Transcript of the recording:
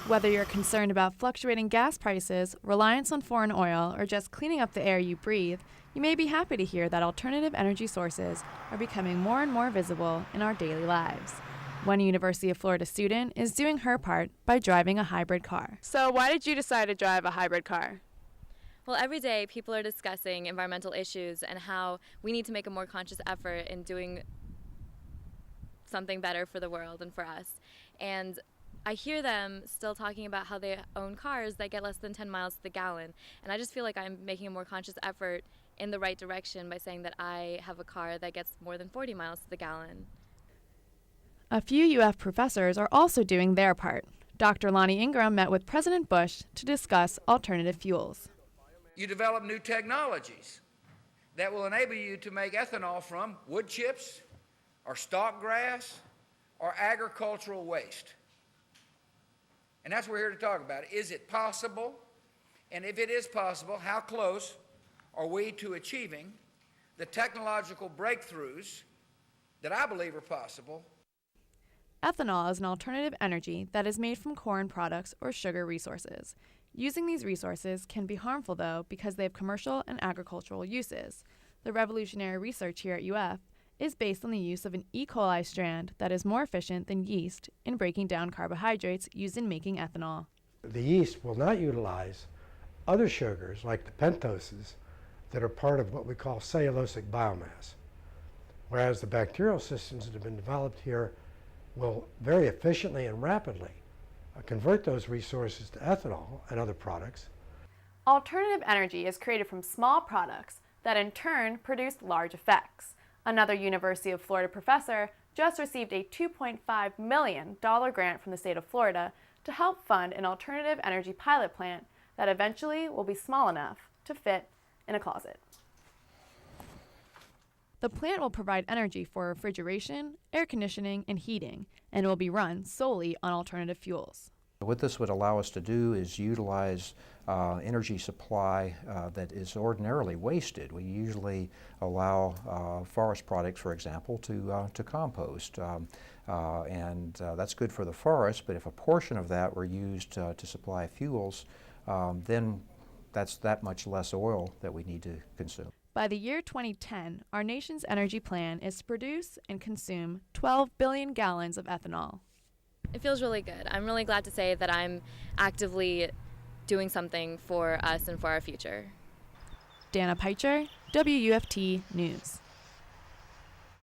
Whether you're concerned about fluctuating gas prices, reliance on foreign oil, or just cleaning up the air you breathe, you may be happy to hear that alternative energy sources are becoming more and more visible in our daily lives. One University of Florida student is doing her part by driving a hybrid car. So why did you decide to drive a hybrid car? Well, every day people are discussing environmental issues and how we need to make a more conscious effort in doing something better for the world and for us. And I hear them still talking about how they own cars that get less than 10 miles to the gallon. And I just feel like I'm making a more conscious effort in the right direction by saying that I have a car that gets more than 40 miles to the gallon. A few UF professors are also doing their part. Dr. Lonnie Ingram met with President Bush to discuss alternative fuels. You develop new technologies that will enable you to make ethanol from wood chips or stalk grass or agricultural waste. And that's what we're here to talk about. Is it possible? And if it is possible, how close are we to achieving the technological breakthroughs that I believe are possible? Ethanol is an alternative energy that is made from corn products or sugar resources. Using these resources can be harmful, though, because they have commercial and agricultural uses. The revolutionary research here at UF is based on the use of an E. coli strand that is more efficient than yeast in breaking down carbohydrates used in making ethanol. The yeast will not utilize other sugars like the pentoses that are part of what we call cellulosic biomass, whereas the bacterial systems that have been developed here will very efficiently and rapidly convert those resources to ethanol and other products. Alternative energy is created from small products that in turn produce large effects. Another University of Florida professor just received a $2.5 million grant from the state of Florida to help fund an alternative energy pilot plant that eventually will be small enough to fit in a closet. The plant will provide energy for refrigeration, air conditioning, and heating, and will be run solely on alternative fuels. What this would allow us to do is utilize energy supply that is ordinarily wasted. We usually allow forest products, for example, to compost, and that's good for the forest, but if a portion of that were used to supply fuels, then that's that much less oil that we need to consume. By the year 2010, our nation's energy plan is to produce and consume 12 billion gallons of ethanol. It feels really good. I'm really glad to say that I'm actively doing something for us and for our future. Danna, WUFT News.